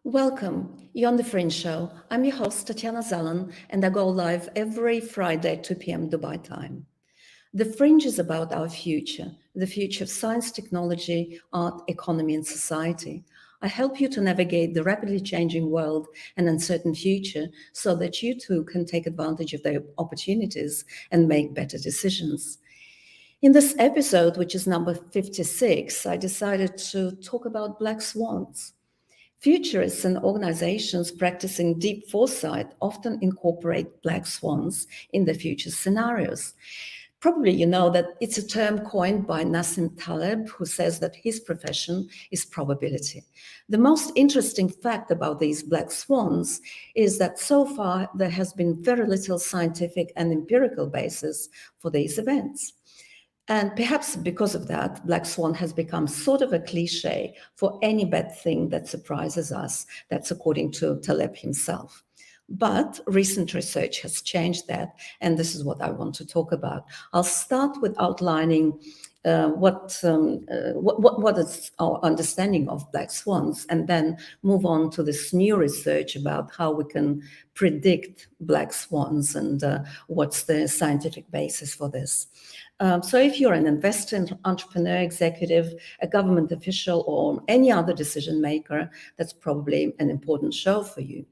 Welcome. You're on the Fringe Show. I'm your host, Tatiana Zalan, and I go live every Friday at 2 p.m. Dubai time. The Fringe is about our future, the future of science, technology, art, economy, and society. I help you to navigate the rapidly changing world and uncertain future so that you too can take advantage of the opportunities and make better decisions. In this episode, which is number 56, I decided to talk about Black Swans. Futurists and organizations practicing deep foresight often incorporate black swans in their future scenarios. Probably you know that it's a term coined by Nassim Taleb, who says that his profession is probability. The most interesting fact about these black swans is that so far there has been very little scientific and empirical basis for these events. And perhaps because of that, Black Swan has become sort of a cliche for any bad thing that surprises us. That's according to Taleb himself. But recent research has changed that, and this is what I want to talk about. I'll start with outlining what is our understanding of black swans, and then move on to this new research about how we can predict black swans and what's the scientific basis for this. So if you're an investor, an entrepreneur, executive, a government official, or any other decision maker, that's probably an important show for you.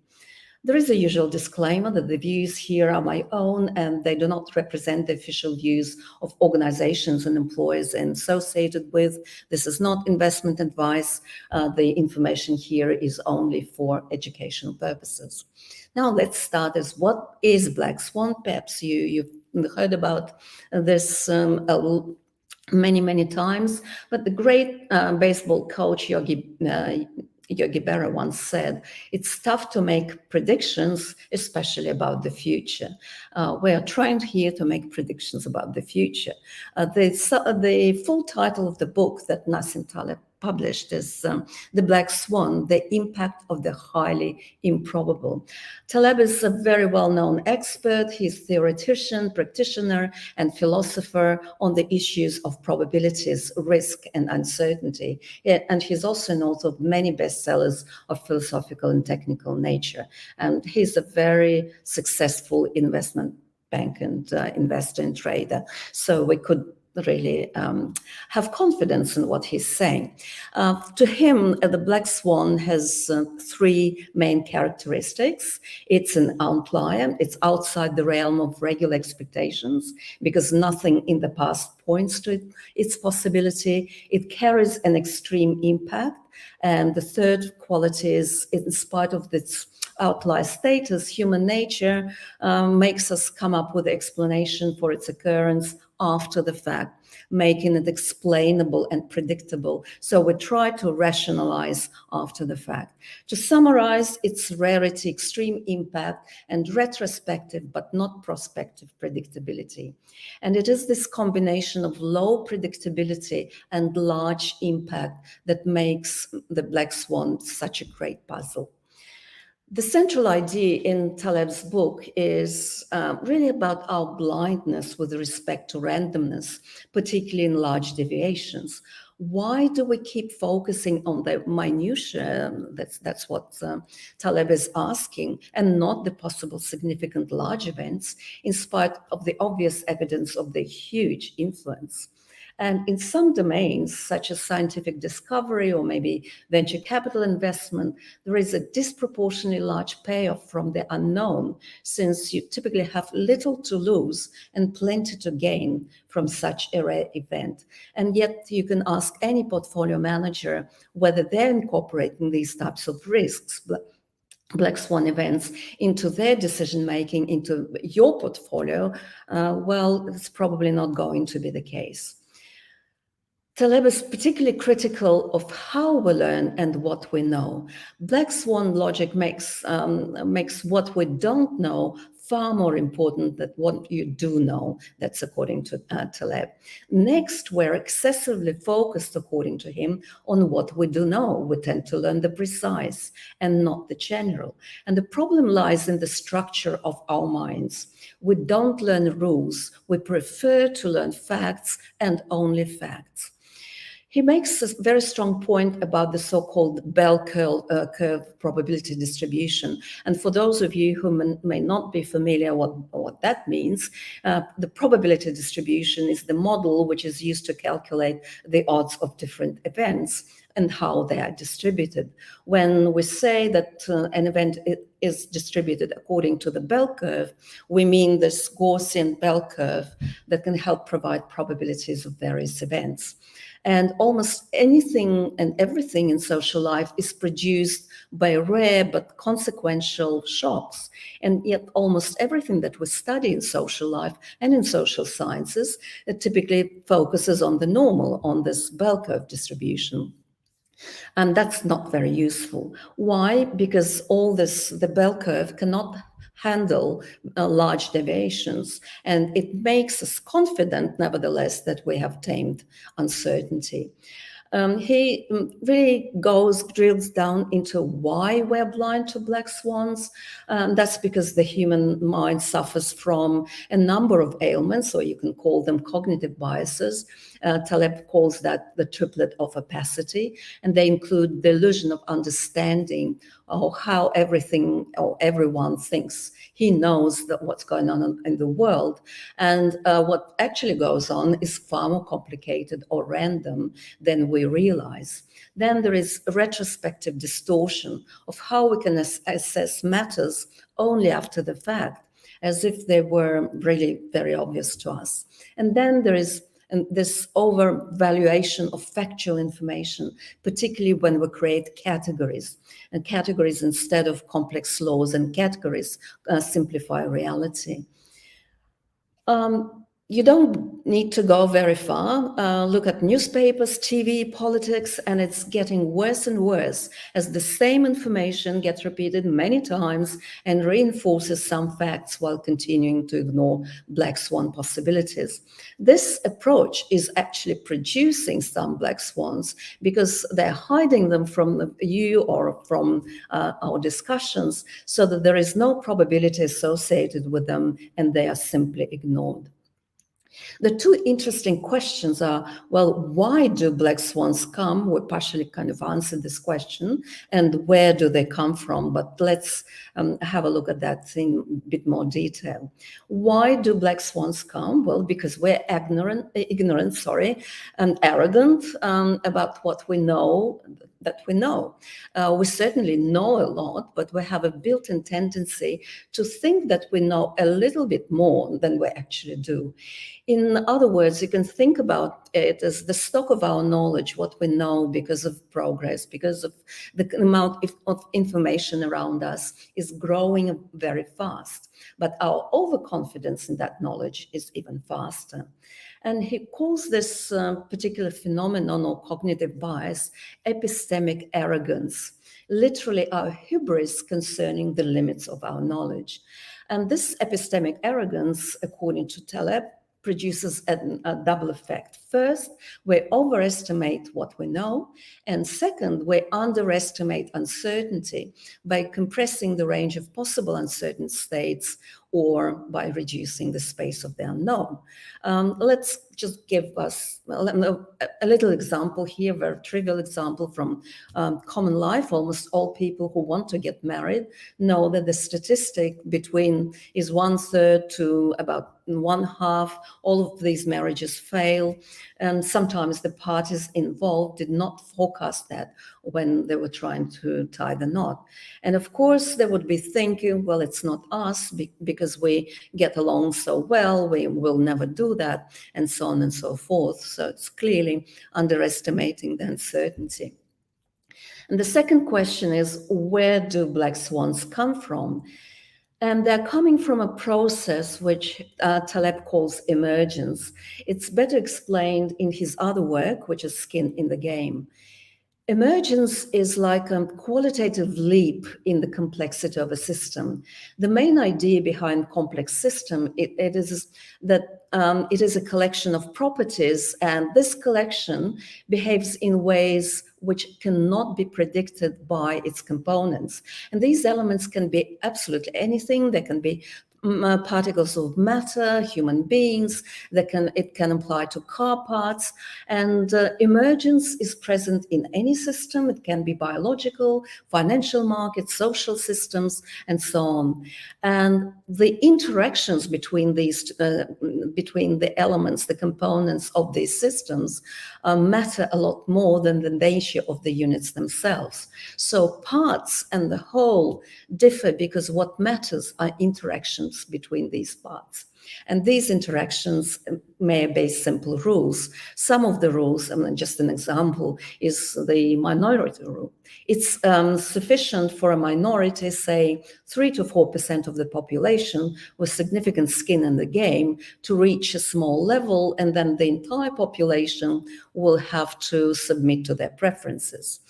There is a usual disclaimer that the views here are my own and they do not represent the official views of organizations and employers associated with. This is not investment advice. The information here is only for educational purposes. Now let's start as what is Black Swan? Perhaps you've heard about this many times, but the great baseball coach Yogi Berra once said, it's tough to make predictions, especially about the future. We are trying here to make predictions about the future. The full title of the book that Nassim Taleb published is The Black Swan, The Impact of the Highly Improbable. Taleb is a very well-known expert. He's theoretician, practitioner, and philosopher on the issues of probabilities, risk, and uncertainty. And he's also an author of many bestsellers of philosophical and technical nature. And he's a very successful investment bank and investor and trader. So we could really have confidence in what he's saying. To him, the Black Swan has three main characteristics. It's an outlier. It's outside the realm of regular expectations because nothing in the past points to its possibility. It carries an extreme impact. And the third quality is, in spite of its outlier status, human nature makes us come up with an explanation for its occurrence after the fact, making it explainable and predictable. So we try to rationalize after the fact. To summarize, its rarity, extreme impact, and retrospective but not prospective predictability. And it is this combination of low predictability and large impact that makes the Black Swan such a great puzzle. The central idea in Taleb's book is really about our blindness with respect to randomness, particularly in large deviations. Why do we keep focusing on the minutiae? That's what Taleb is asking, and not the possible significant large events, in spite of the obvious evidence of their huge influence. And in some domains, such as scientific discovery or maybe venture capital investment, there is a disproportionately large payoff from the unknown, since you typically have little to lose and plenty to gain from such a rare event. And yet you can ask any portfolio manager whether they're incorporating these types of risks, Black Swan events, into their decision-making, into your portfolio. Well, it's probably not going to be the case. Taleb is particularly critical of how we learn and what we know. Black Swan logic makes what we don't know far more important than what you do know. That's according to Taleb. Next, we're excessively focused, according to him, on what we do know. We tend to learn the precise and not the general. And the problem lies in the structure of our minds. We don't learn rules. We prefer to learn facts and only facts. He makes a very strong point about the so-called bell curve probability distribution. And for those of you who may not be familiar what that means, the probability distribution is the model which is used to calculate the odds of different events and how they are distributed. When we say that an event is distributed according to the bell curve, we mean this Gaussian bell curve that can help provide probabilities of various events. And almost anything and everything in social life is produced by rare but consequential shocks. And yet almost everything that we study in social life and in social sciences, it typically focuses on the normal, on this bell curve distribution. And that's not very useful. Why? Because the bell curve cannot handle large deviations, and it makes us confident, nevertheless, that we have tamed uncertainty. He really drills down into why we're blind to black swans. That's because the human mind suffers from a number of ailments, or you can call them cognitive biases. Taleb calls that the triplet of opacity, and they include the illusion of understanding, or how everything or everyone thinks he knows that what's going on in the world. And what actually goes on is far more complicated or random than we realize. Then there is a retrospective distortion of how we can assess matters only after the fact, as if they were really very obvious to us. And then there is this overvaluation of factual information, particularly when we create categories. And categories, instead of complex laws and categories, simplify reality. You don't need to go very far. Look at newspapers, TV, politics, and it's getting worse and worse as the same information gets repeated many times and reinforces some facts while continuing to ignore black swan possibilities. This approach is actually producing some black swans because they're hiding them from you or from our discussions, so that there is no probability associated with them and they are simply ignored. The two interesting questions are, well, why do black swans come? We partially kind of answered this question, and where do they come from? But let's have a look at that in a bit more detail. Why do black swans come? Well, because we're ignorant, and arrogant about what we know that we know. We certainly know a lot, but we have a built-in tendency to think that we know a little bit more than we actually do. In other words, you can think about it as the stock of our knowledge, what we know because of progress, because of the amount of information around us is growing very fast. But our overconfidence in that knowledge is even faster. And he calls this particular phenomenon or cognitive bias epistemic arrogance, literally our hubris concerning the limits of our knowledge. And this epistemic arrogance, according to Taleb, produces a double effect. First, we overestimate what we know, and second, we underestimate uncertainty by compressing the range of possible uncertain states or by reducing the space of the unknown. Let's just give us a little example here, a very trivial example from common life. Almost all people who want to get married know that the statistic between is 1/3 to about 1/2. All of these marriages fail, and sometimes the parties involved did not forecast that when they were trying to tie the knot. And of course, they would be thinking, well, it's not us because we get along so well, we will never do that, and so on and so forth. So it's clearly underestimating the uncertainty. And the second question is, where do black swans come from? And they're coming from a process which Taleb calls emergence. It's better explained in his other work, which is Skin in the Game. Emergence is like a qualitative leap in the complexity of a system. The main idea behind complex system, it is that it is a collection of properties, and this collection behaves in ways which cannot be predicted by its components. And these elements can be absolutely anything. They can be particles of matter, human beings. It can apply to car parts, and emergence is present in any system. It can be biological, financial markets, social systems, and so on. And the interactions between between the elements, the components of these systems, matter a lot more than the nature of the units themselves. So parts and the whole differ because what matters are interactions between these parts. And these interactions may obey simple rules. Some of the rules, just an example, is the minority rule. It's sufficient for a minority, say 3 to 4% of the population with significant skin in the game, to reach a small level, and then the entire population will have to submit to their preferences.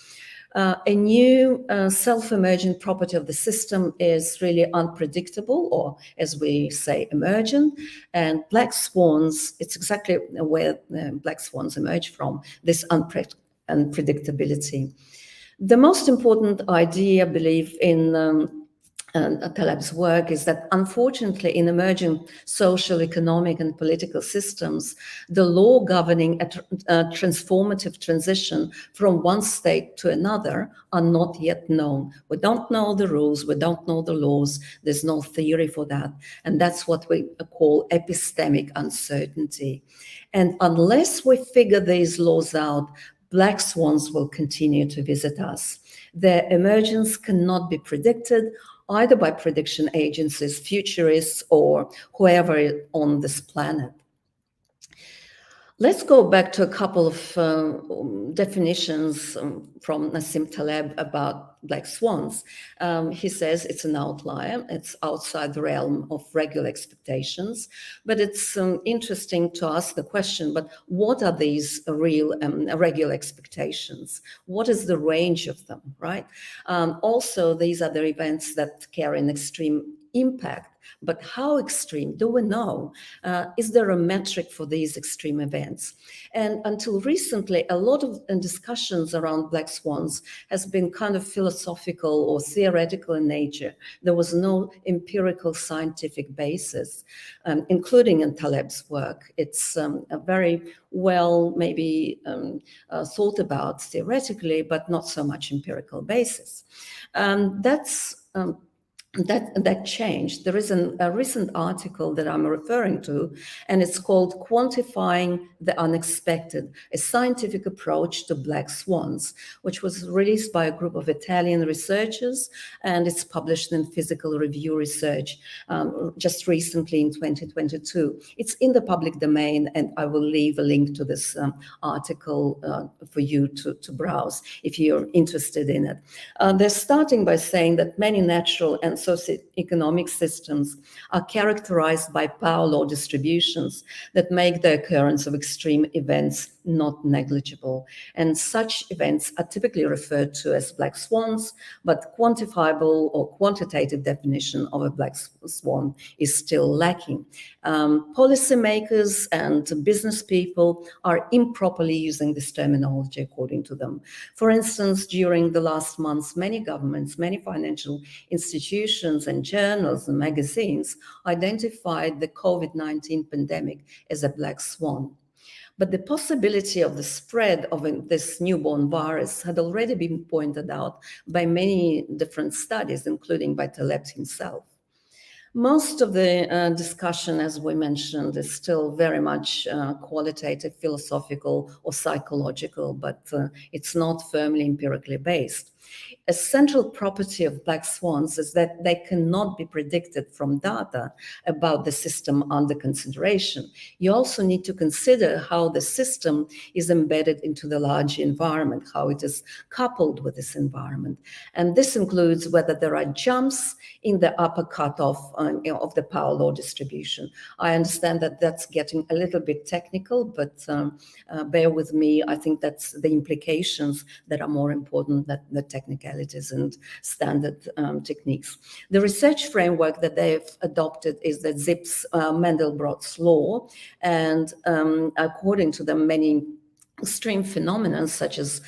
A new self-emergent property of the system is really unpredictable, or as we say, emergent. And black swans, it's exactly where black swans emerge from, this unpredictability. The most important idea, I believe, in Taleb's work is that, unfortunately, in emerging social, economic, and political systems, the law governing a transformative transition from one state to another are not yet known. We don't know the rules, we don't know the laws, there's no theory for that. And that's what we call epistemic uncertainty. And unless we figure these laws out, black swans will continue to visit us. Their emergence cannot be predicted, either by prediction agencies, futurists, or whoever on this planet. Let's go back to a couple of definitions from Nassim Taleb about black swans. He says it's an outlier, it's outside the realm of regular expectations, but it's interesting to ask the question, but what are these real regular expectations? What is the range of them, right? Also, these are the events that carry an extreme impact. But how extreme? Do we know? Is there a metric for these extreme events? And until recently, a lot of discussions around black swans has been kind of philosophical or theoretical in nature. There was no empirical scientific basis, including in Taleb's work. It's a very well maybe thought about theoretically, but not so much empirical basis. That changed. There is a recent article that I'm referring to, and it's called Quantifying the Unexpected, a Scientific Approach to Black Swans, which was released by a group of Italian researchers, and it's published in Physical Review Research just recently in 2022. It's in the public domain, and I will leave a link to this article for you to browse if you're interested in it. They're starting by saying that many natural and socioeconomic systems are characterized by power law distributions that make the occurrence of extreme events not negligible. And such events are typically referred to as black swans, but quantifiable or quantitative definition of a black swan is still lacking. Policymakers and business people are improperly using this terminology according to them. For instance, during the last months, many governments, many financial institutions and journals and magazines identified the COVID-19 pandemic as a black swan. But the possibility of the spread of this newborn virus had already been pointed out by many different studies, including by Taleb himself. Most of the discussion, as we mentioned, is still very much qualitative, philosophical, or psychological, but it's not firmly empirically based. A central property of black swans is that they cannot be predicted from data about the system under consideration. You also need to consider how the system is embedded into the larger environment, how it is coupled with this environment. And this includes whether there are jumps in the upper cutoff of the power law distribution. I understand that that's getting a little bit technical, but bear with me. I think that's the implications that are more important than the technicalities and standard techniques. The research framework that they've adopted is the Zipf's Mandelbrot's law, and according to them, many extreme phenomena such as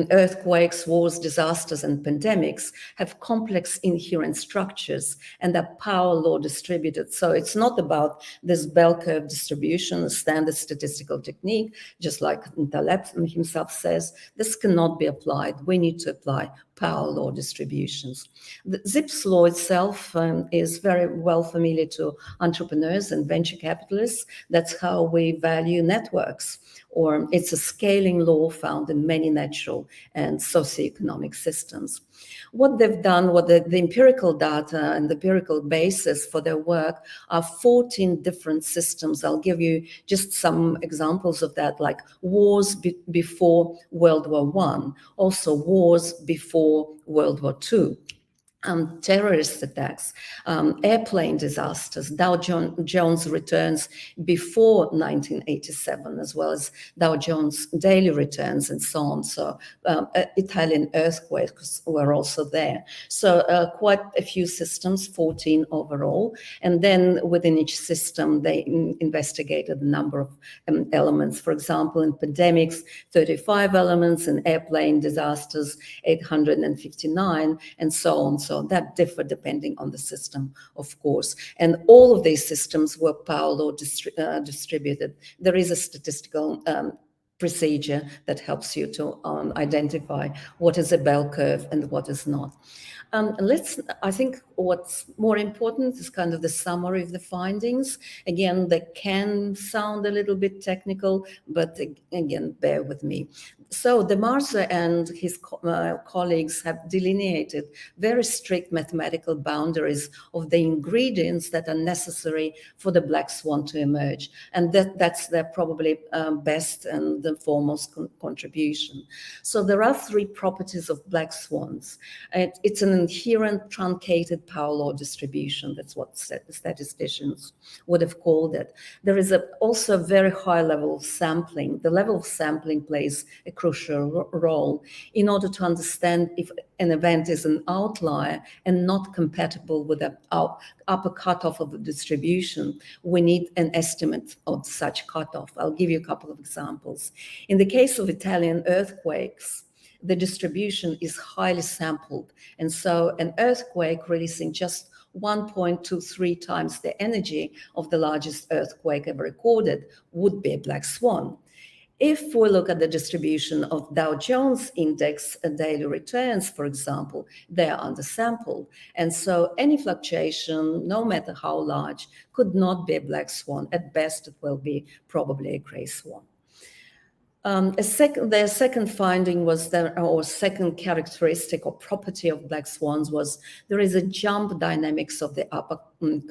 earthquakes, wars, disasters, and pandemics have complex inherent structures and are power law distributed. So it's not about this bell curve distribution, a standard statistical technique, just like Taleb himself says. This cannot be applied. We need to apply power law distributions. The Zipf's law itself is very well familiar to entrepreneurs and venture capitalists. That's how we value networks, or it's a scaling law found in many natural and socioeconomic systems. What they've done, what the empirical data and the empirical basis for their work are 14 different systems. I'll give you just some examples of that, like wars before World War I, also wars before World War II. Terrorist attacks, airplane disasters, Dow Jones returns before 1987, as well as Dow Jones daily returns and so on. So Italian earthquakes were also there. So quite a few systems, 14 overall. And then within each system, they investigated a number of elements. For example, in pandemics, 35 elements, in airplane disasters, 859, and so on. So that differ depending on the system, of course. And all of these systems were power law distributed. There is a statistical procedure that helps you to identify what is a bell curve and what is not. I think what's more important is kind of the summary of the findings. Again, they can sound a little bit technical, but again, bear with me. So the Marzo and his colleagues have delineated very strict mathematical boundaries of the ingredients that are necessary for the black swan to emerge. And that's their probably best and the foremost contribution. So there are three properties of black swans. It's an inherent truncated power law distribution. That's what statisticians would have called it. There is also a very high level of sampling. The level of sampling plays a crucial role in order to understand if an event is an outlier and not compatible with the upper cutoff of the distribution. We need an estimate of such cutoff. I'll give you a couple of examples. In the case of Italian earthquakes, the distribution is highly sampled. And so an earthquake releasing just 1.23 times the energy of the largest earthquake ever recorded would be a black swan. If we look at the distribution of Dow Jones index daily returns, for example, they are undersampled. And so any fluctuation, no matter how large, could not be a black swan. At best, it will be probably a gray swan. Their second finding was second characteristic or property of black swans was there is a jump dynamics of the upper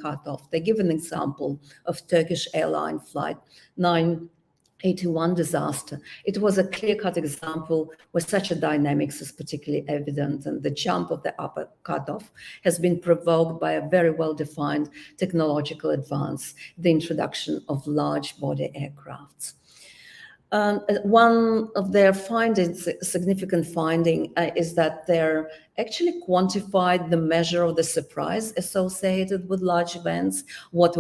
cutoff. They give an example of Turkish Airline flight 981 disaster. It was a clear-cut example where such a dynamics is particularly evident, and the jump of the upper cutoff has been provoked by a very well-defined technological advance, the introduction of large body aircrafts. One of their findings, significant finding, is that they're actually quantified the measure of the surprise associated with large events, what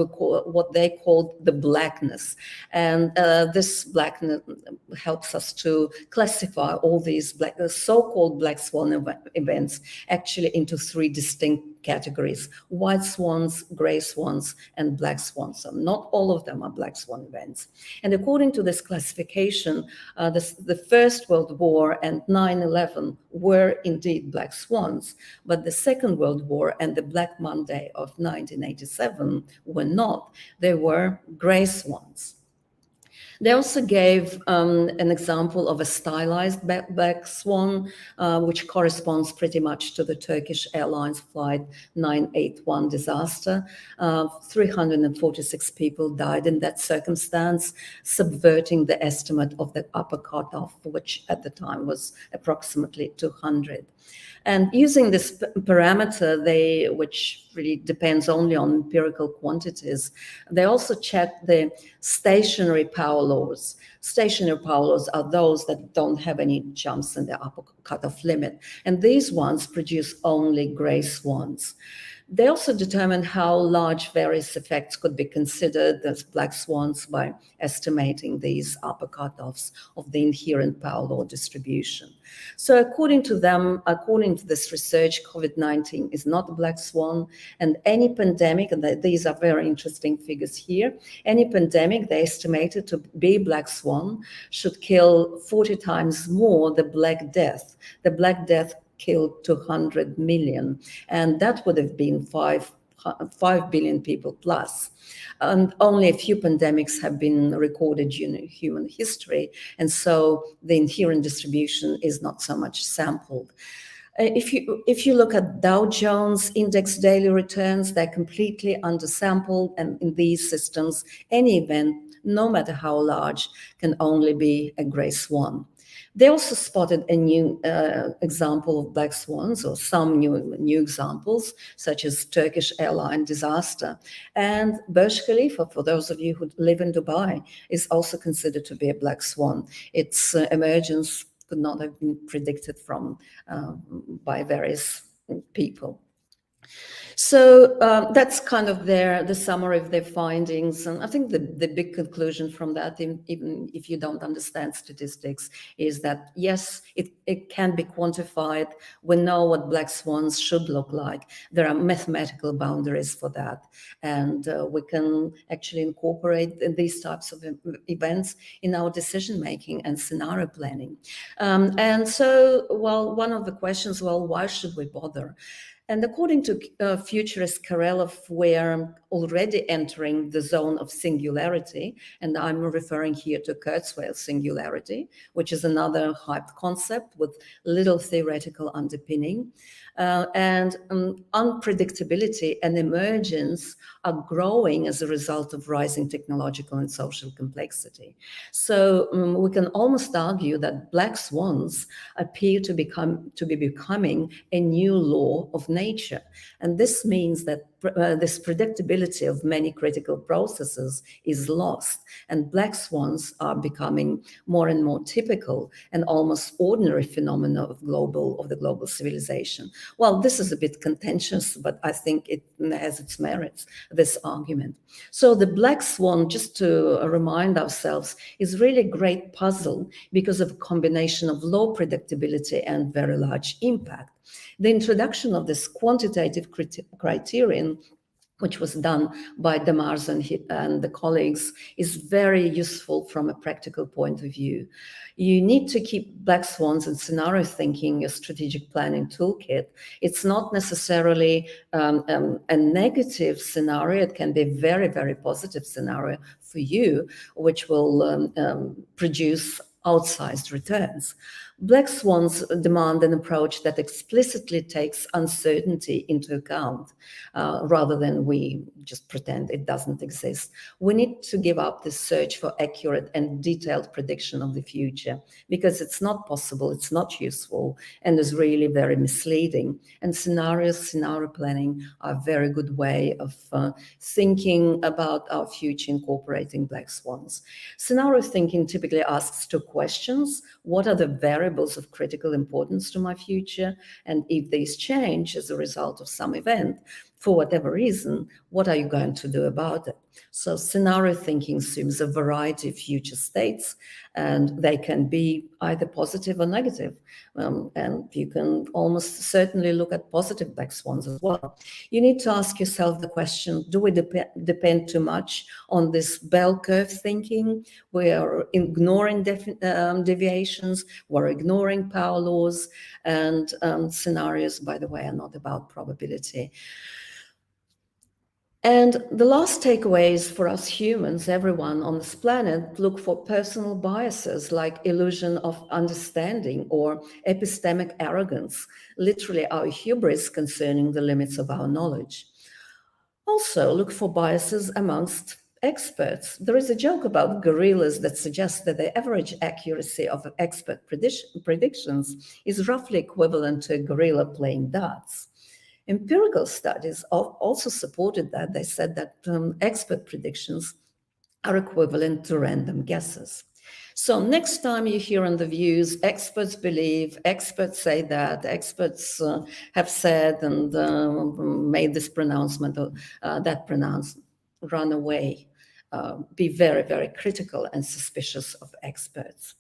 they called the blackness. And this blackness helps us to classify all these so-called black swan events actually into three distinct categories: white swans, gray swans, and black swans. So not all of them are black swan events. And according to this classification, the First World War and 9/11 were indeed black swans, but the Second World War and the Black Monday of 1987 were not. They were gray swans. They also gave an example of a stylized black swan, which corresponds pretty much to the Turkish Airlines flight 981 disaster. 346 people died in that circumstance, subverting the estimate of the upper cutoff, which at the time was approximately 200. And using this parameter, which really depends only on empirical quantities, they also checked the stationary power laws. Stationary power laws are those that don't have any jumps in the upper cutoff limit. And these ones produce only gray swans. They also determined how large various effects could be considered as black swans by estimating these upper cutoffs of the inherent power law distribution. So according to them, according to this research, COVID-19 is not a black swan, and any pandemic, and these are very interesting figures here, any pandemic they estimated to be black swan should kill 40 times more the Black Death. The Black Death killed 200 million, and that would have been 5 billion people plus. And only a few pandemics have been recorded in human history, and so the inherent distribution is not so much sampled. If you look at Dow Jones index daily returns, they're completely undersampled, and in these systems, any event, no matter how large, can only be a gray swan. They also spotted a new example of black swans, or some new examples, such as Turkish airline disaster. And Burj Khalifa, for those of you who live in Dubai, is also considered to be a black swan. Its emergence could not have been predicted by various people. So that's kind of the summary of their findings. And I think the big conclusion from that, even if you don't understand statistics, is that yes, it can be quantified. We know what black swans should look like. There are mathematical boundaries for that. And we can actually incorporate these types of events in our decision-making and scenario planning. And so, well, one of the questions, well, why should we bother? And according to futurist Karelov, we're already entering the zone of singularity, and I'm referring here to Kurzweil's singularity, which is another hyped concept with little theoretical underpinning. And unpredictability and emergence are growing as a result of rising technological and social complexity. So we can almost argue that black swans appear to be becoming a new law of nature. And this means that this predictability of many critical processes is lost, and black swans are becoming more and more typical and almost ordinary phenomena of the global civilization. Well, this is a bit contentious, but I think it has its merits, this argument. So the black swan, just to remind ourselves, is really a great puzzle because of a combination of low predictability and very large impact. The introduction of this quantitative criterion, which was done by Marzo and the colleagues, is very useful from a practical point of view. You need to keep black swans and scenario thinking a strategic planning toolkit. It's not necessarily a negative scenario. It can be a very, very positive scenario for you, which will produce outsized returns. Black swans demand an approach that explicitly takes uncertainty into account, rather than we just pretend it doesn't exist. We need to give up this search for accurate and detailed prediction of the future, because it's not possible, it's not useful, and is really very misleading. And scenario planning are a very good way of thinking about our future incorporating black swans. Scenario thinking typically asks two questions. What are the variables of critical importance to my future? And if these change as a result of some event, for whatever reason, what are you going to do about it? So scenario thinking assumes a variety of future states, and they can be either positive or negative. And you can almost certainly look at positive black swans as well. You need to ask yourself the question, do we depend too much on this bell curve thinking? We're ignoring deviations, we're ignoring power laws, and scenarios, by the way, are not about probability. And the last takeaway is for us humans, everyone on this planet, look for personal biases like illusion of understanding or epistemic arrogance, literally our hubris concerning the limits of our knowledge. Also, look for biases amongst experts. There is a joke about gorillas that suggests that the average accuracy of expert predictions is roughly equivalent to a gorilla playing darts. Empirical studies also supported that. They said that expert predictions are equivalent to random guesses. So next time you hear on the views, experts believe, experts say that, experts have said and made this pronouncement or that pronouncement, run away. Be very, very critical and suspicious of experts.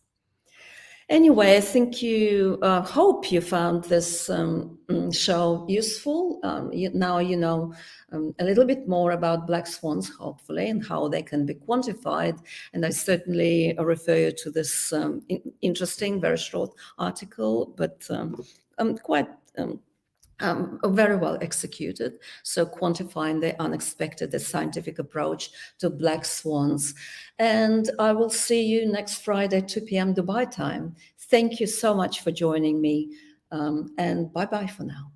Anyway, I think you hope you found this show useful. Now you know a little bit more about black swans, hopefully, and how they can be quantified. And I certainly refer you to this interesting, very short article, but quite very well executed. So quantifying the unexpected, the scientific approach to black swans. And I will see you next Friday, 2 p.m. Dubai time. Thank you so much for joining me. And bye-bye for now.